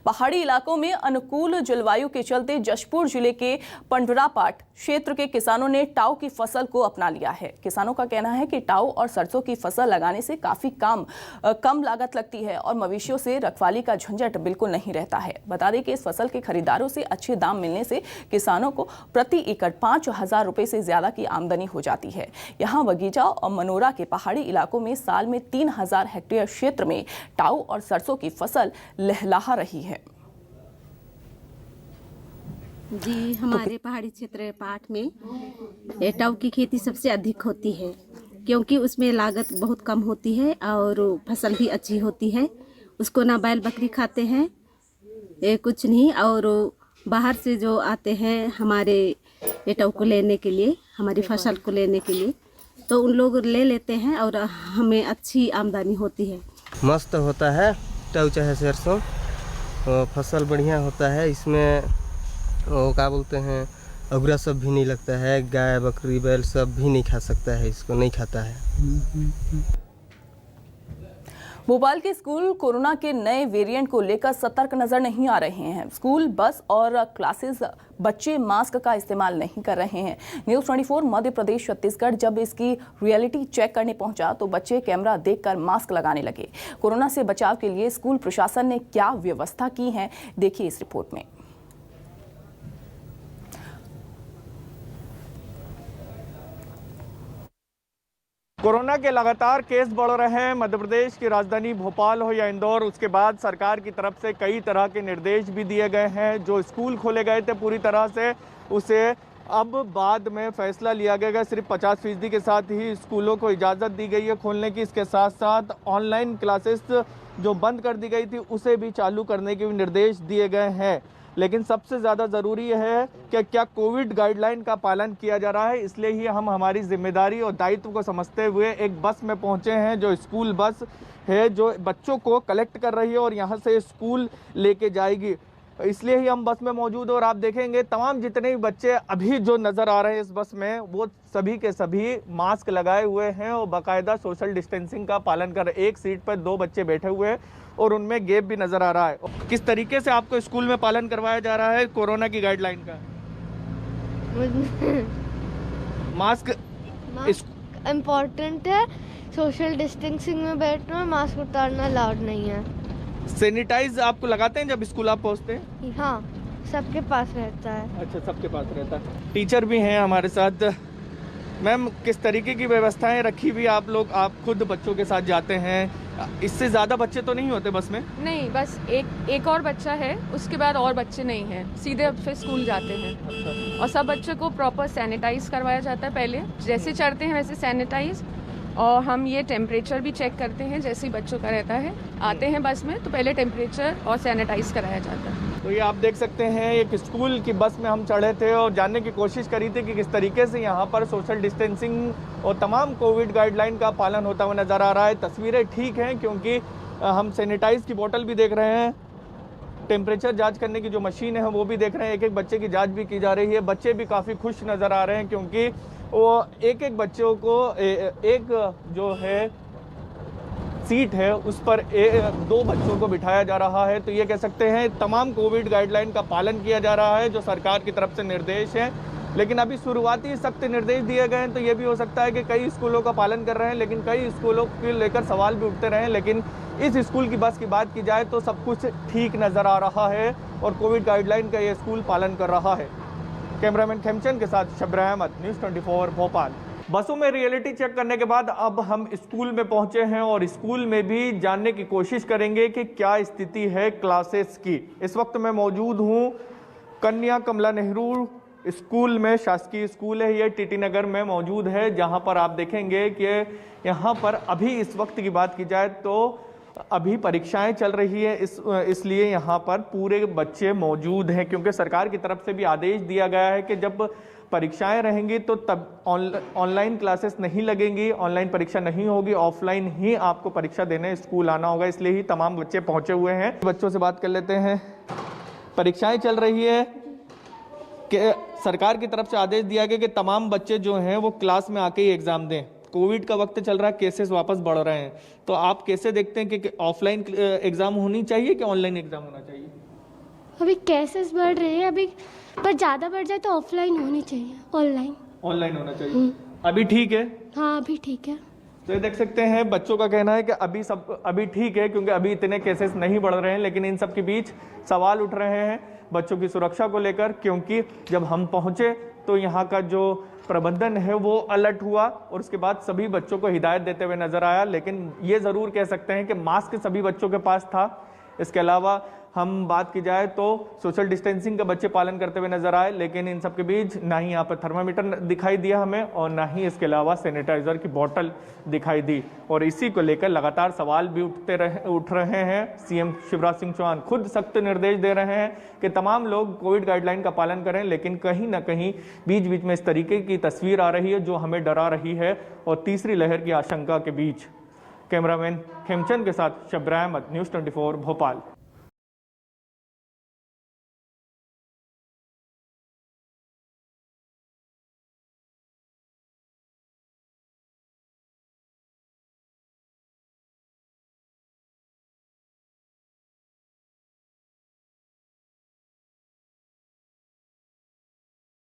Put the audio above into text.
पहाड़ी इलाकों में अनुकूल जलवायु के चलते जशपुर जिले के पंडरापाट क्षेत्र के किसानों ने टाऊ की फसल को अपना लिया है। किसानों का कहना है कि टाऊ और सरसों की फसल लगाने से काफी कम लागत लगती है और मवेशियों से रखवाली का झंझट बिल्कुल नहीं रहता है। बता दें कि इस फसल के खरीदारों से अच्छे दाम मिलने से किसानों को प्रति एकड़ 5,000 रुपए से ज्यादा की आमदनी हो जाती है। यहाँ बगीचा और मनोरा के पहाड़ी इलाकों में साल में 3,000 हेक्टेयर क्षेत्र में टाऊ और सरसों की फसल लहलहा रही है। जी, हमारे पहाड़ी क्षेत्र पाट में टाऊ की खेती सबसे अधिक होती है, क्योंकि उसमें लागत बहुत कम होती है और फसल भी अच्छी होती है। उसको ना बैल बकरी खाते हैं, कुछ नहीं। और बाहर से जो आते हैं हमारे टाऊ को लेने के लिए, हमारी फसल को लेने के लिए, तो उन लोग ले लेते हैं और हमें अच्छी आमदनी होती है। मस्त होता है टाऊ चाहे सरसों, फसल बढ़िया होता है। इसमें वो क्या बोलते हैं, अगुरा सब भी नहीं लगता है, गाय बकरी बैल सब भी नहीं खा सकता है, इसको नहीं खाता है। भोपाल के स्कूल कोरोना के नए वेरिएंट को लेकर सतर्क नजर नहीं आ रहे हैं। स्कूल, बस और क्लासेस बच्चे मास्क का इस्तेमाल नहीं कर रहे हैं। न्यूज़ 24 मध्य प्रदेश छत्तीसगढ़ जब इसकी रियलिटी चेक करने पहुंचा तो बच्चे कैमरा देखकर मास्क लगाने लगे। कोरोना से बचाव के लिए स्कूल प्रशासन ने क्या व्यवस्था की है, देखिए इस रिपोर्ट में। कोरोना के लगातार केस बढ़ रहे हैं। मध्य प्रदेश की राजधानी भोपाल हो या इंदौर, उसके बाद सरकार की तरफ से कई तरह के निर्देश भी दिए गए हैं। जो स्कूल खोले गए थे पूरी तरह से, उसे अब बाद में फैसला लिया गया। सिर्फ 50% के साथ ही स्कूलों को इजाज़त दी गई है खोलने की। इसके साथ साथ ऑनलाइन क्लासेस जो बंद कर दी गई थी उसे भी चालू करने के भी निर्देश दिए गए हैं। लेकिन सबसे ज़्यादा ज़रूरी है कि क्या कोविड गाइडलाइन का पालन किया जा रहा है। इसलिए ही हम हमारी जिम्मेदारी और दायित्व को समझते हुए एक बस में पहुंचे हैं, जो स्कूल बस है, जो बच्चों को कलेक्ट कर रही है और यहां से स्कूल लेके जाएगी। इसलिए ही हम बस में मौजूद हैं और आप देखेंगे तमाम जितने भी बच्चे अभी जो नज़र आ रहे हैं इस बस में, वो सभी के सभी मास्क लगाए हुए हैं और बाकायदा सोशल डिस्टेंसिंग का पालन कर रहे हैं। एक सीट पर 2 बच्चे बैठे हुए हैं और उनमें गैप भी नजर आ रहा है। किस तरीके से आपको स्कूल में पालन करवाया जा रहा है कोरोना की गाइडलाइन का? मास्क इम्पोर्टेंट है, सोशल डिस्टेंसिंग में बैठना, मास्क उतारना अलाउड नहीं है। सैनिटाइज आपको लगाते हैं जब स्कूल आप पहुंचते हैं? हाँ, सबके पास रहता है। अच्छा, सबके पास रहता है। टीचर भी हैं हमारे साथ। मैम, किस तरीके की व्यवस्थाएं रखी हुई आप लोग? आप खुद बच्चों के साथ जाते हैं, इससे ज़्यादा बच्चे तो नहीं होते बस में? नहीं, बस एक और बच्चा है, उसके बाद और बच्चे नहीं हैं, सीधे अब फिर स्कूल जाते हैं। अच्छा। और सब बच्चों को प्रॉपर सैनिटाइज करवाया जाता है। पहले जैसे चढ़ते हैं वैसे सैनिटाइज, और हम ये टेम्परेचर भी चेक करते हैं जैसे ही बच्चों का रहता है। आते हैं बस में तो पहले टेम्परेचर और सैनिटाइज कराया जाता है। तो ये आप देख सकते हैं, एक स्कूल की बस में हम चढ़े थे और जानने की कोशिश करी थी कि किस तरीके से यहाँ पर सोशल डिस्टेंसिंग और तमाम कोविड गाइडलाइन का पालन होता हुआ नज़र आ रहा है। तस्वीरें ठीक हैं क्योंकि हम सैनिटाइज की बोतल भी देख रहे हैं, टेम्परेचर जांच करने की जो मशीन है वो भी देख रहे हैं, एक एक बच्चे की जांच भी की जा रही है। बच्चे भी काफ़ी खुश नज़र आ रहे हैं क्योंकि वो एक एक बच्चों को एक जो है सीट है उस पर 2 बच्चों को बिठाया जा रहा है। तो ये कह सकते हैं तमाम कोविड गाइडलाइन का पालन किया जा रहा है जो सरकार की तरफ से निर्देश है। लेकिन अभी शुरुआती सख्त निर्देश दिए गए हैं, तो ये भी हो सकता है कि कई स्कूलों का पालन कर रहे हैं, लेकिन कई स्कूलों को लेकर सवाल भी उठते रहे। लेकिन इस स्कूल की बस की बात की जाए तो सब कुछ ठीक नज़र आ रहा है और कोविड गाइडलाइन का ये स्कूल पालन कर रहा है। कैमरामैन खेमचंद के साथ शब्र अहमद, न्यूज़ 24 भोपाल। बसों में रियलिटी चेक करने के बाद अब हम स्कूल में पहुंचे हैं और स्कूल में भी जानने की कोशिश करेंगे कि क्या स्थिति है क्लासेस की। इस वक्त मैं मौजूद हूं कन्या कमला नेहरू स्कूल में, शासकीय स्कूल है ये, टीटी नगर में मौजूद है, जहां पर आप देखेंगे कि यहां पर अभी इस वक्त की बात की जाए तो अभी परीक्षाएं चल रही है, इसलिए यहाँ पर पूरे बच्चे मौजूद हैं क्योंकि सरकार की तरफ से भी आदेश दिया गया है कि जब परीक्षाएं रहेंगी तो तब ऑनलाइन क्लासेस नहीं लगेंगी, ऑनलाइन परीक्षा नहीं होगी, ऑफलाइन ही आपको परीक्षा देने स्कूल आना होगा। इसलिए ही तमाम बच्चे पहुंचे हुए हैं। बच्चों से बात कर लेते हैं। परीक्षाएं चल रही है कि सरकार की तरफ से आदेश दिया गया कि तमाम बच्चे जो हैं वो क्लास में आके ही एग्जाम दें। कोविड का वक्त चल रहा है, केसेस वापस बढ़ रहे हैं, तो आप कैसे देखते हैं कि ऑफलाइन एग्जाम होनी चाहिए कि ऑनलाइन एग्जाम होना चाहिए? अभी केसेस बढ़ रहे हैं अभी, पर ज़्यादा बढ़ जाए तो ऑफलाइन होनी चाहिए, ऑनलाइन होना चाहिए। अभी ठीक है? हाँ अभी ठीक है। तो ये देख सकते हैं बच्चों का कहना है कि अभी ठीक है, क्योंकि अभी इतने केसेस नहीं बढ़ रहे हैं। लेकिन इन सब के बीच सवाल उठ रहे हैं बच्चों की सुरक्षा को लेकर, क्योंकि जब हम पहुंचे तो यहाँ का जो प्रबंधन है वो अलर्ट हुआ और उसके बाद सभी बच्चों को हिदायत देते हुए नजर आया। लेकिन ये ज़रूर कह सकते हैं कि मास्क सभी बच्चों के पास था। इसके अलावा हम बात की जाए तो सोशल डिस्टेंसिंग का बच्चे पालन करते हुए नजर आए, लेकिन इन सब के बीच ना ही यहाँ पर थर्मामीटर दिखाई दिया हमें और ना ही इसके अलावा सैनिटाइजर की बोतल दिखाई दी। और इसी को लेकर लगातार सवाल भी उठ रहे हैं। सीएम शिवराज सिंह चौहान खुद सख्त निर्देश दे रहे हैं कि तमाम लोग कोविड गाइडलाइन का पालन करें, लेकिन कहीं ना कहीं बीच बीच में इस तरीके की तस्वीर आ रही है जो हमें डरा रही है। और तीसरी लहर की आशंका के बीच कैमरामैन खेमचंद के साथ शब्र अहमद, न्यूज़ 24 भोपाल।